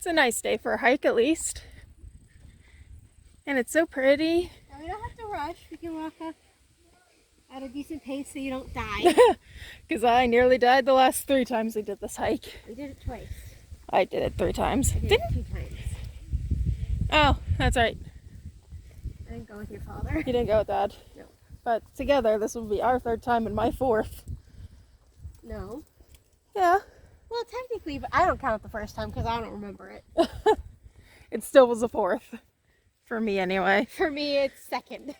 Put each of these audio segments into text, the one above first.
It's a nice day for a hike at least. And it's so pretty. Now we don't have to rush. We can walk up at a decent pace so you don't die. Because I nearly died the last 3 times we did this hike. We did it twice. I did it 3 times. I did it 2 times. Oh, that's right. I didn't go with your father. You didn't go with Dad. No. But together, this will be our 3rd time and my 4th. No. Yeah. Well, technically, but I don't count the first time because I don't remember it. It still was a 4th. For me, anyway. For me, it's 2nd.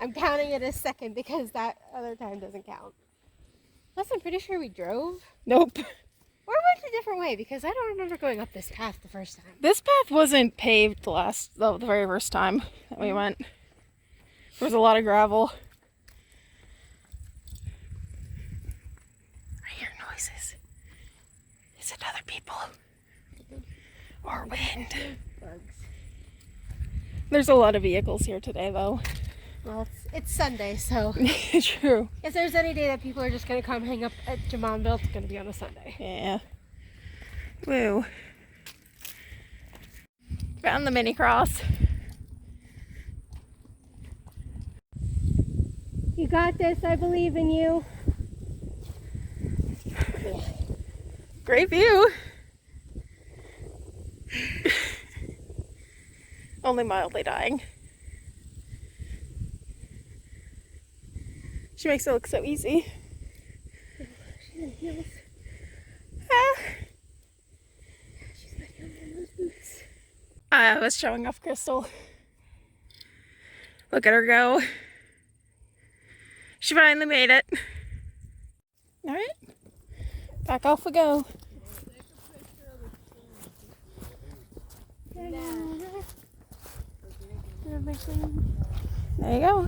I'm counting it as 2nd because that other time doesn't count. Plus, I'm pretty sure we drove. Nope. Or went a different way because I don't remember going up this path the first time. This path wasn't paved the very first time that we went. There was a lot of gravel. I hear noises. Is it other people? Or wind? Bugs. There's a lot of vehicles here today, though. Well, it's Sunday, so True. if there's any day that people are just going to come hang up at Jamonville, it's going to be on a Sunday. Yeah. Woo. Found the mini cross. You got this. I believe in you. Great view. Only mildly dying. She makes it look so easy. She's in heels. Ah. She's not in those boots. I was showing off Crystal. Look at her go. She finally made it. All right, back off we go. There you go.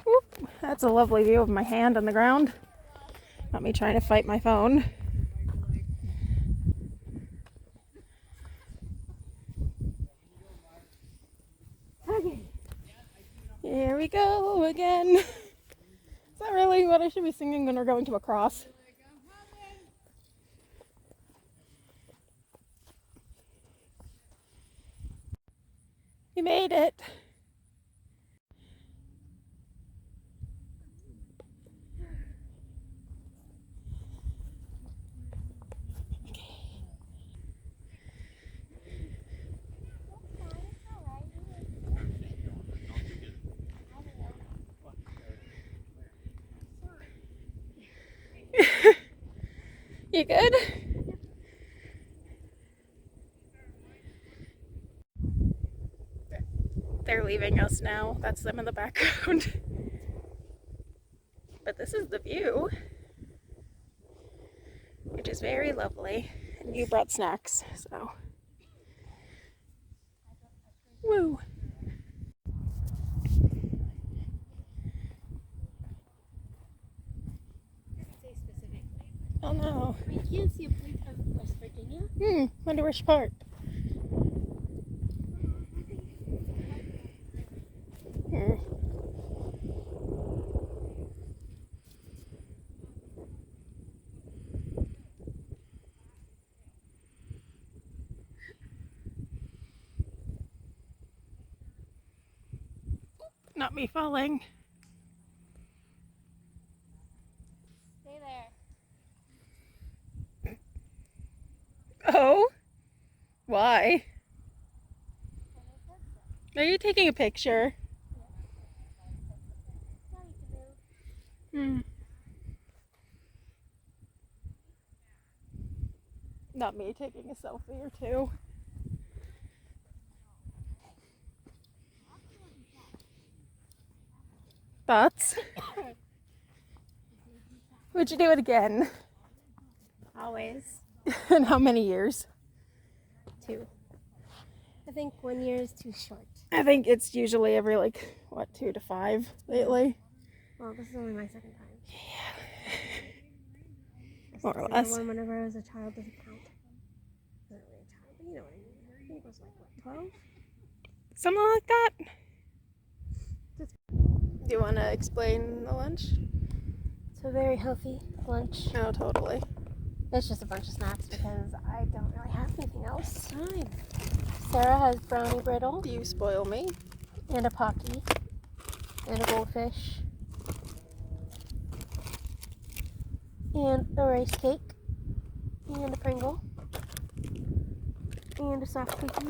Whoop. That's a lovely view of my hand on the ground. Not me trying to fight my phone. Okay. Here we go again. Is that really what I should be singing when we're going to a cross? We made it. You good? They're leaving us now. That's them in the background. But this is the view, which is very lovely. And you brought snacks, so. Woo! Oh no. We can't see a plate of West Virginia. Wonder which part. Not me falling. Stay there. Oh? Why? Are you taking a picture? Not me taking a selfie or two. Thoughts? Would you do it again? Always. In how many years? 2. I think 1 year is too short. I think it's usually every 2 to 5 lately. Well, this is only my 2nd time. More or less. The one whenever I was a child doesn't count. Not really a child, but you know what I mean. I think it was 12? Something like that. Do you want to explain the lunch? It's a very healthy lunch. Oh, totally. It's just a bunch of snacks because I don't really have anything else. Time. Sarah has brownie brittle. You spoil me. And a Pocky. And a goldfish. And a rice cake. And a Pringle. And a soft cookie.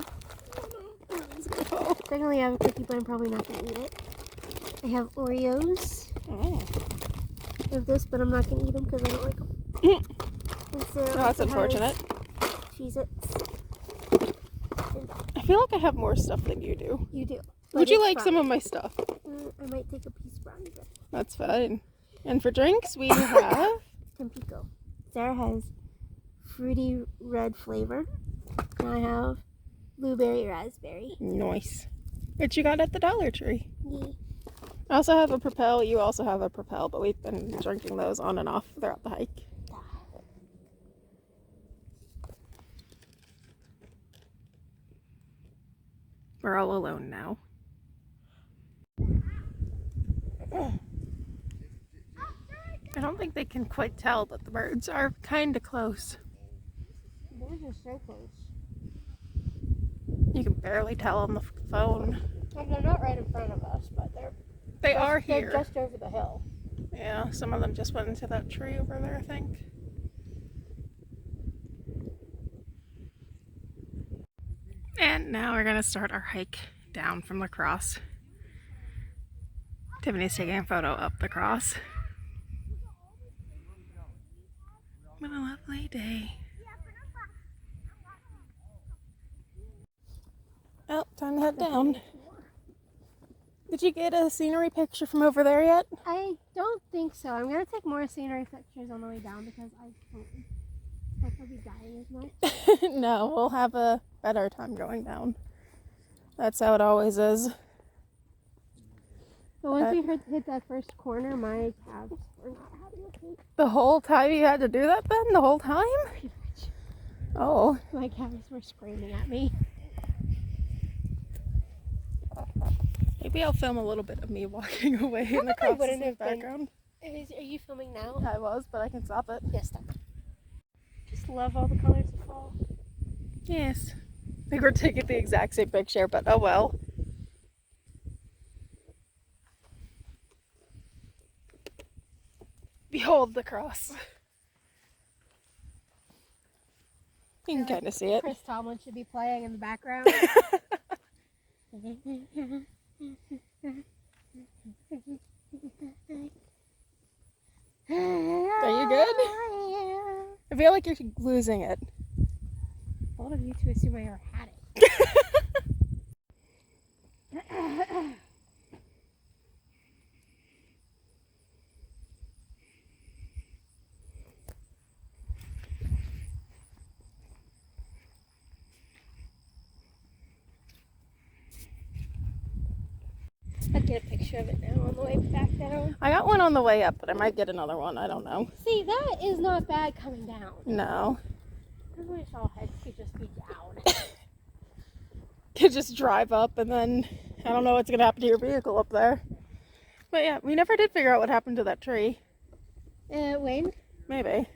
Technically I have a cookie, but I'm probably not going to eat it. I have Oreos. Oh. I have this, but I'm not going to eat them because I don't like them. And so That's unfortunate. Cheez-Its. I feel like I have more stuff than you do. You do. Would you like some of my stuff? I might take a piece of brownie bread. That's fine. And for drinks, we have Tampico. Sarah has fruity red flavor. And I have blueberry raspberry. nice, which you got at the Dollar Tree. Yay. I also have a Propel. You also have a Propel, but we've been drinking those on and off throughout the hike. We're all alone now. I don't think they can quite tell, but the birds are kind of close. Those are so close. You can barely tell on the phone. And they're not right in front of us, but They are here. They're just over the hill. Yeah, some of them just went into that tree over there, I think. And now we're gonna start our hike down from the cross. Tiffany's taking a photo up the cross. What a lovely day. Oh, time to head down. Did you get a scenery picture from over there yet? I don't think so. I'm going to take more scenery pictures on the way down because I don't think I'll be dying as much. No, we'll have a better time going down. That's how it always is. But once we hit that first corner, my calves were not having a cake. The whole time you had to do that then? The whole time? Pretty much. Oh. My calves were screaming at me. Maybe I'll film a little bit of me walking away in the crosses in the background. Are you filming now? I was, but I can stop it. Yes, stop. Just love all the colors of fall. Yes. I think we're taking the exact same picture, but oh well. Behold the cross. You can kind of see it. Chris Tomlin should be playing in the background. Are you good? I feel like you're losing it. A lot of you two assume I already had it. I'll get a picture of it now on the way back down. I got one on the way up, but I might get another one. I don't know. See, that is not bad coming down. No. I wish all hikes could just be down. Could just drive up and then I don't know what's going to happen to your vehicle up there. But yeah, we never did figure out what happened to that tree. Wayne? Maybe.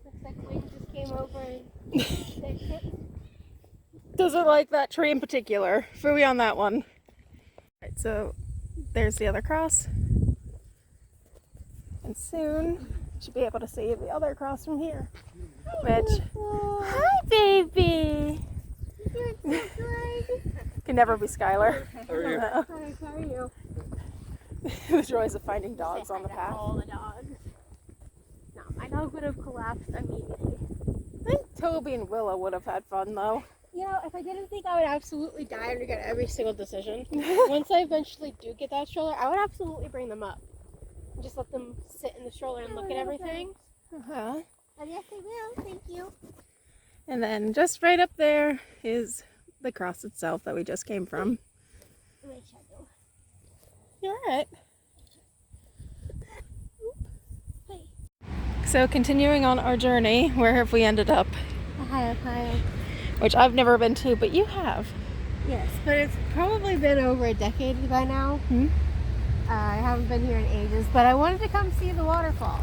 Looks like Wayne just came over and fixed it. Doesn't like that tree in particular. Fooey on that one. Alright, so there's the other cross. And soon you should be able to see the other cross from here. Which, hi baby! You're so good. Can never be Skylar. How are you? Hi, how are you? The joys of finding dogs on the path. All the dogs. No, my dog would have collapsed immediately. I think Toby and Willow would have had fun though. You know, if I didn't think I would absolutely die and regret every single decision, once I eventually do get that stroller, I would absolutely bring them up. And just let them sit in the stroller and look at everything. Uh-huh. And yes, I will. Thank you. And then just right up there is the cross itself that we just came from. My shadow. You're alright. Hey. So continuing on our journey, where have we ended up? Ohiopyle. Which I've never been to, but you have. Yes, but it's probably been over a decade by now. Hmm? I haven't been here in ages, but I wanted to come see the waterfall.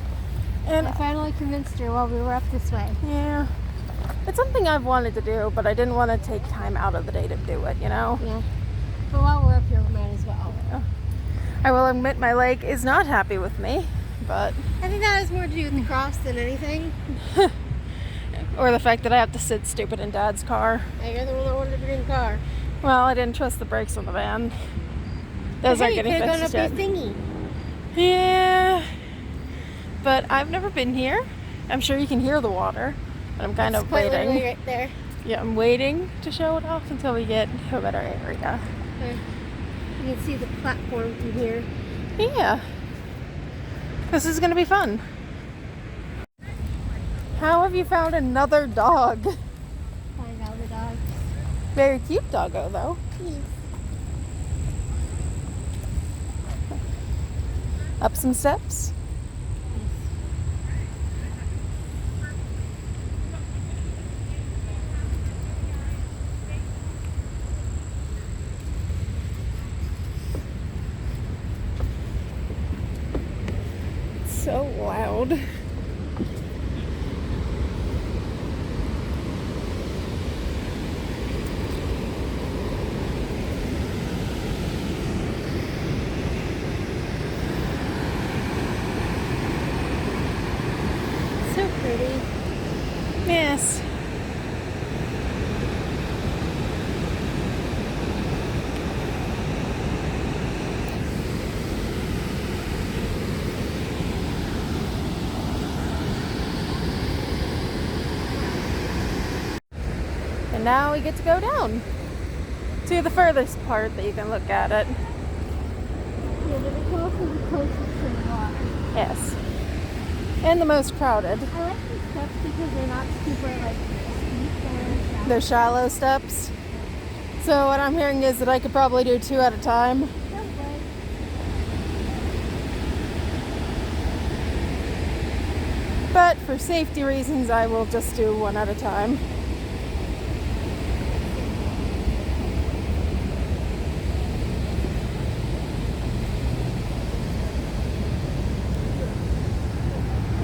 And I finally convinced her while we were up this way. yeah, it's something I've wanted to do, but I didn't want to take time out of the day to do it, you know? Yeah. But while we're up here, we might as well. I will admit my leg is not happy with me, but... I think that has more to do with the cross than anything. Or the fact that I have to sit stupid in Dad's car. Hey, you're the one that wanted to be in the car. Well, I didn't trust the brakes on the van. Those aren't getting fixed yet. Thingy. Yeah, but I've never been here. I'm sure you can hear the water, but I'm kind of waiting. Right there. Yeah, I'm waiting to show it off until we get to a better area. Okay. You can see the platform from here. Yeah, this is gonna be fun. How have you found another dog? Find out the dogs. Very cute doggo, though. Yes. Up some steps. It's so loud. So pretty. Yes. And now we get to go down to the furthest part that you can look at it. Yeah, but it's also the closest to the water. Yes. And the most crowded. I like the steps because they're not super like steep. They're shallow steps. So what I'm hearing is that I could probably do 2 at a time. But for safety reasons, I will just do 1 at a time.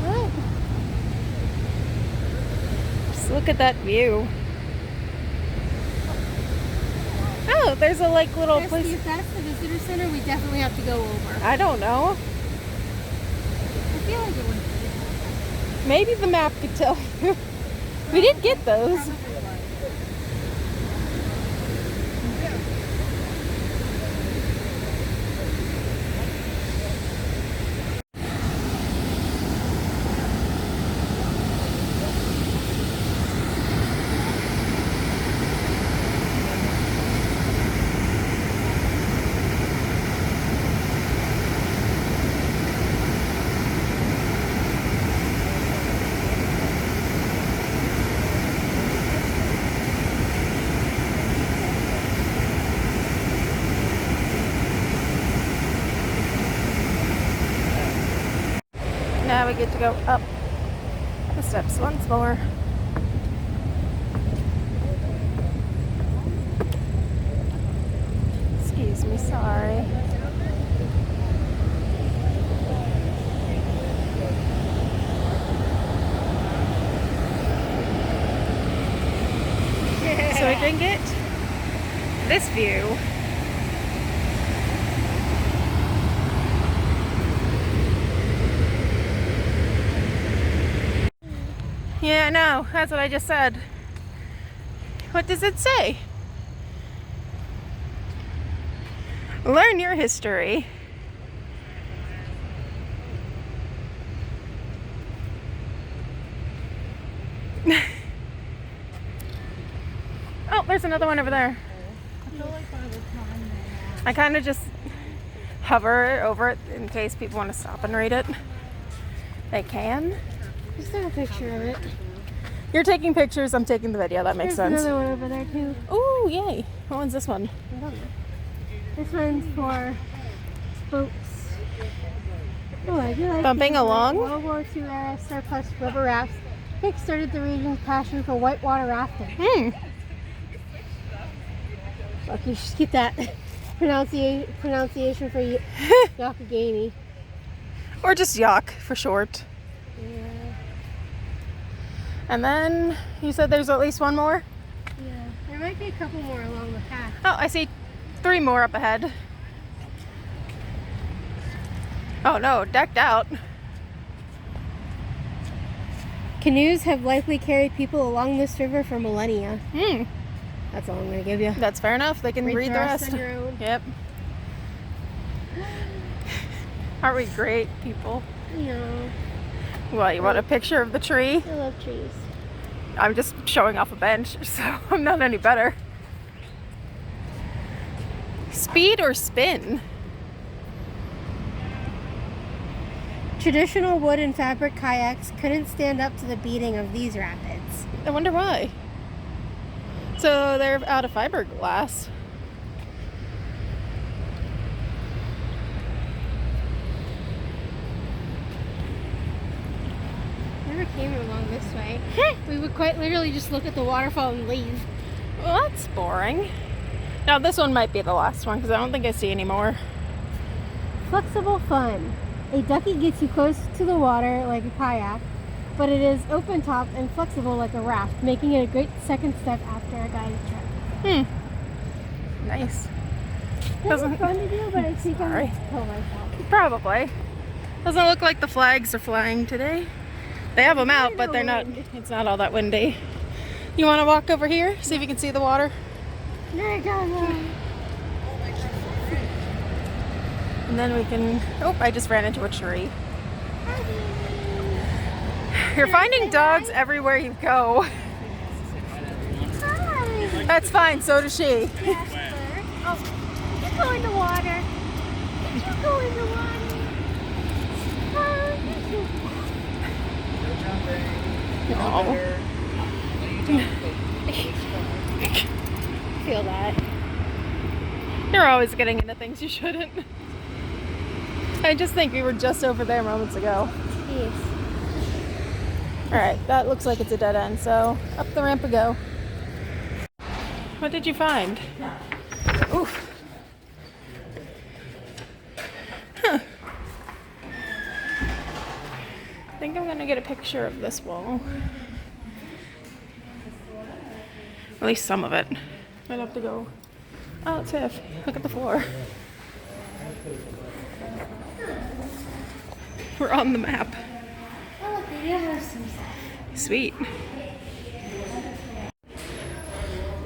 Alright. Just look at that view. Oh, there's a like little place. If that's the visitor center, we definitely have to go over. I don't know. I feel like it would be. Maybe the map could tell you. We did get those. Now we get to go up the steps once more. Excuse me, sorry. So we can get this view. Yeah, I know. That's what I just said. What does it say? Learn your history. Oh, there's another one over there. I kind of just hover over it in case people want to stop and read it. They can. Just take a picture of it. You're taking pictures, I'm taking the video. That makes There's sense. another one over there too. Ooh, yay. What one's this one? I don't know. This one's for boats. Oh, I do like Bumping these, along? World War II era surplus rubber rafts kick-started the region's passion for whitewater rafting. Look, you should get that pronunciation for Yakagani. Or just Yak for short. Yeah. And then you said there's at least one more? Yeah. There might be a couple more along the path. Oh, I see 3 more up ahead. Oh no, decked out. Canoes have likely carried people along this river for millennia. That's all I'm going to give you. That's fair enough. They can read the rest. on your own. Yep. Aren't we great people? No. Well, you want a picture of the tree? I love trees. I'm just showing off a bench, so I'm not any better. Speed or spin? Traditional wood and fabric kayaks couldn't stand up to the beating of these rapids. I wonder why. So they're out of fiberglass. Never came along this way. We would quite literally just look at the waterfall and leave. Well, that's boring. Now this one might be the last one because I don't think I see any more. Flexible fun. A ducky gets you close to the water like a kayak, but it is open-topped and flexible like a raft, making it a great second step after a guided trip. Nice. Doesn't fun to do, but I think Sorry. I'm gonna kill myself. Probably. Doesn't look like the flags are flying today. They have them out, but they're not. It's not all that windy. You want to walk over here, see if you can see the water? There it goes. And then we can. Oh, I just ran into a tree. You're finding dogs everywhere you go. Hi. That's fine. So does she. Jasper. Oh, you go in the water. You go in the water. Oh. Feel that. You're always getting into things you shouldn't. I just think we were just over there moments ago. Yes. Alright, that looks like it's a dead end, so up the ramp we go. What did you find? Oof. Huh. I think I'm gonna get a picture of this wall. At least some of it. Might have to go. Oh, Tiff, look at the floor. We're on the map. Oh, look, they do have some stuff. Sweet.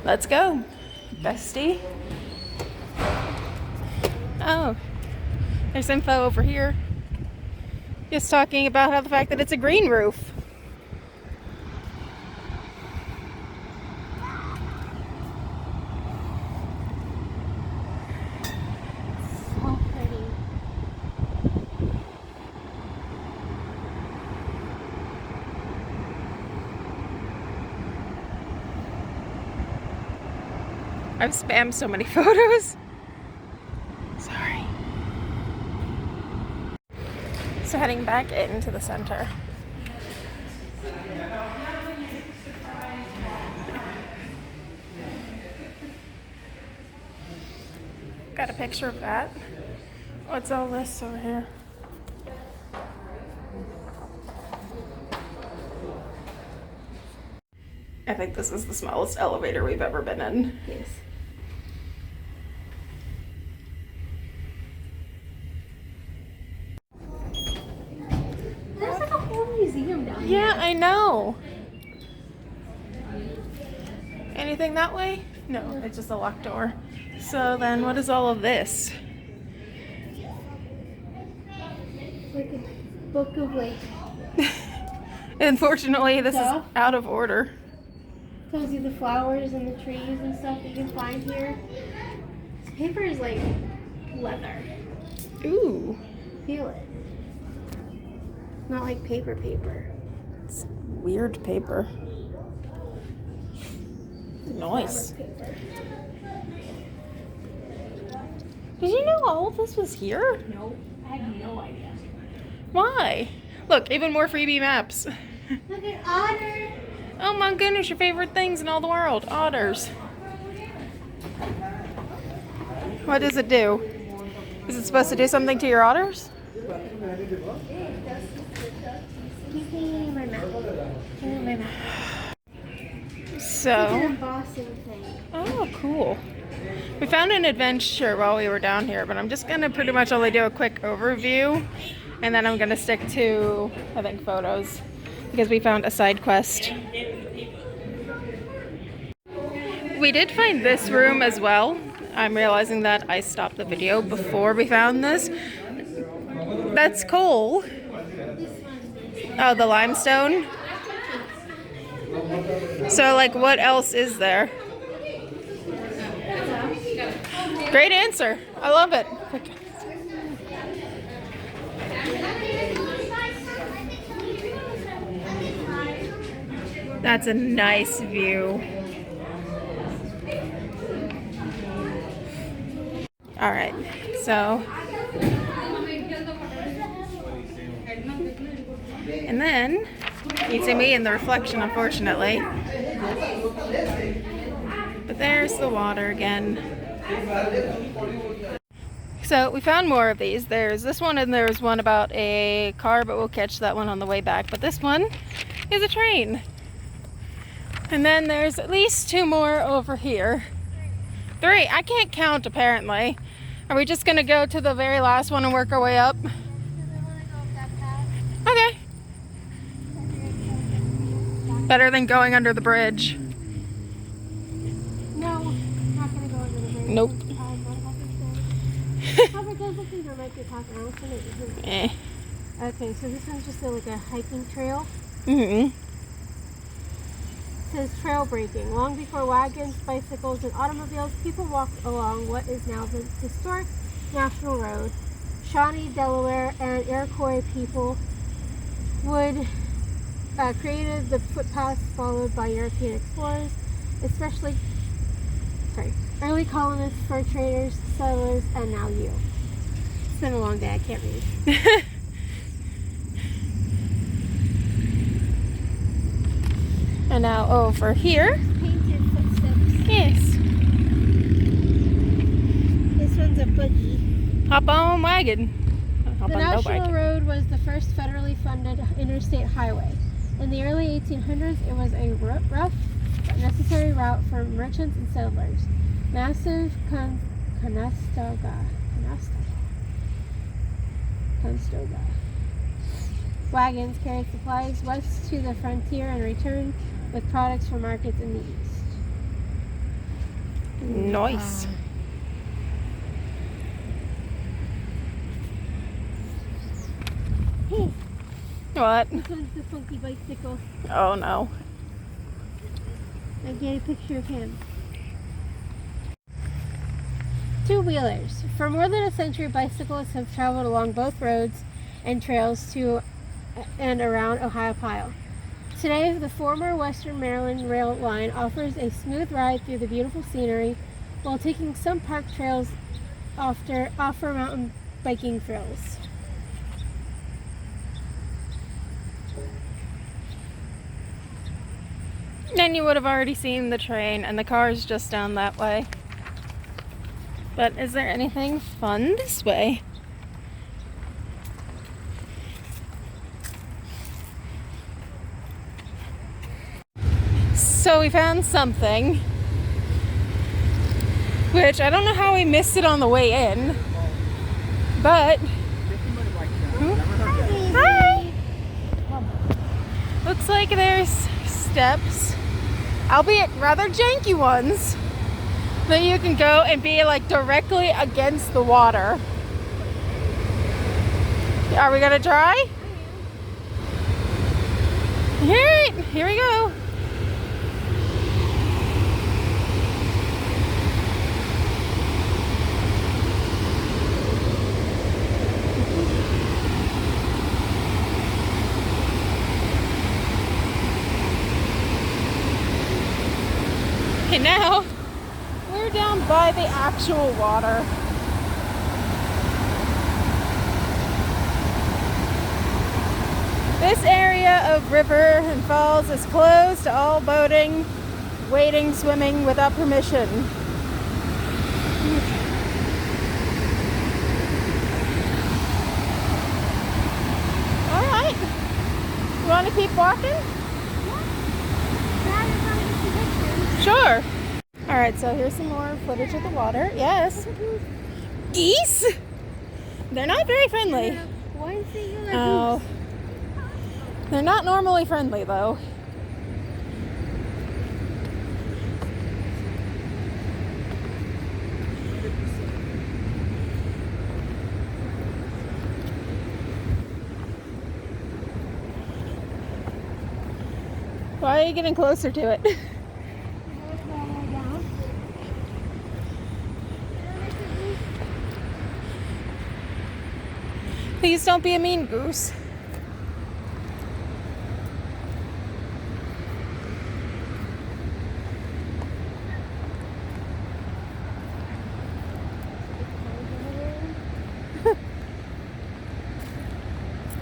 Let's go, bestie. Oh, there's info over here. Just talking about how the fact that it's a green roof. So pretty. I've spammed so many photos. Sorry. So heading back into the center. Got a picture of that. What's all this over here? I think this is the smallest elevator we've ever been in. Yes. There's like a whole museum down here. Yeah, I know. Anything that way? No, it's just a locked door. So then what is all of this? Like a book of like Unfortunately, this Stuff? is out of order. tells you the flowers and the trees and stuff that you can find here. This paper is like leather. Ooh. Feel it. Not like paper. It's weird paper. Nice. Paper. Did you know all of this was here? Nope. I had no idea. Why? Look, even more freebie maps. Look at otter. Oh my goodness, your favorite things in all the world. Otters. What does it do? Is it supposed to do something to your otters? My map. My map. It's an So, embossing thing. oh, cool. We found an adventure while we were down here, but I'm just gonna pretty much only do a quick overview, and then I'm gonna stick to, I think, photos, because we found a side quest. We did find this room as well. I'm realizing that I stopped the video before we found this. That's coal. Oh, the limestone. So, like, what else is there? Great answer. I love it. That's a nice view. All right, so, and then you see me in the reflection, unfortunately. But there's the water again. So we found more of these. There's this one and there's one about a car, but we'll catch that one on the way back. But this one is a train. And then there's at least 2 more over here. 3. I can't count apparently. Are we just gonna go to the very last one and work our way up? Okay. Better than going under the bridge. No, not gonna go under the bridge. Nope. Eh. Okay, so this one's just like a hiking trail. Mm-hmm. It says trail breaking. Long before wagons, bicycles, and automobiles, people walked along what is now the historic National Road. Shawnee, Delaware, and Iroquois people would created the footpaths followed by European explorers, especially early colonists, fur traders, settlers, and now you. It's been a long day. I can't read. And now over here. Painted footsteps. Yes. This one's a buggy. Hop on wagon. Hop The on no National wagon. Road was the first federally funded interstate highway. In the early 1800s, it was a rough but necessary route for merchants and settlers. Massive Conestoga wagons carried supplies west to the frontier and returned with products for markets in the east. Nice. Hey, What? this one's the funky bicycle. Oh no. I get a picture of him. Two-wheelers. For more than a century, bicyclists have traveled along both roads and trails to and around Ohiopyle. Today, the former Western Maryland Rail Line offers a smooth ride through the beautiful scenery, while taking some park trails offer mountain biking thrills. Then you would have already seen the train, and the car is just down that way. But is there anything fun this way? So we found something, which I don't know how we missed it on the way in, but hi! Looks like there's steps, albeit rather janky ones, that you can go and be like directly against the water. Are we gonna try? Alright, here we go. Okay, now we're down by the actual water. This area of river and falls is closed to all boating, wading, swimming without permission. Alright. want to keep walking? Sure. All right, so here's some more footage of the water. Yes. Geese? They're not very friendly. Oh. They're not normally friendly, though. Why are you getting closer to it? Please don't be a mean goose.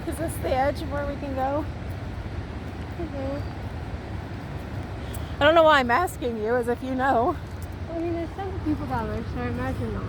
Is this the edge of where we can go? I don't know why I'm asking you, as if you know. I mean, there's several people down there, so I imagine not.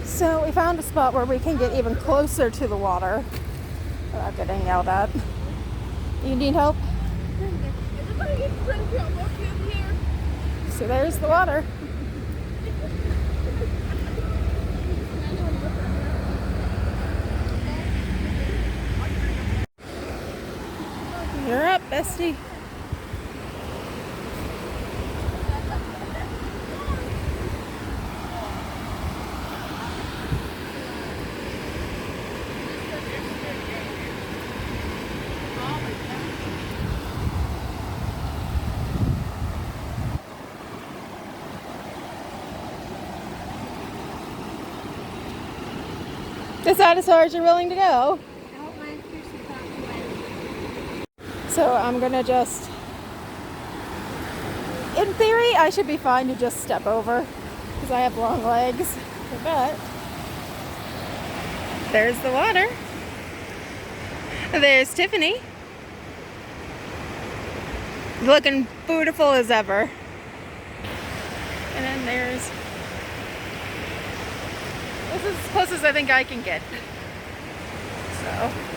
So we found a spot where we can get even closer to the water without getting yelled at. You need help? So there's the water. You're up, bestie. Is that as far as you're willing to go? So I'm gonna just, in theory, I should be fine to just step over because I have long legs. But there's the water. There's Tiffany, looking beautiful as ever. And then there's, this is as close as I think I can get. So.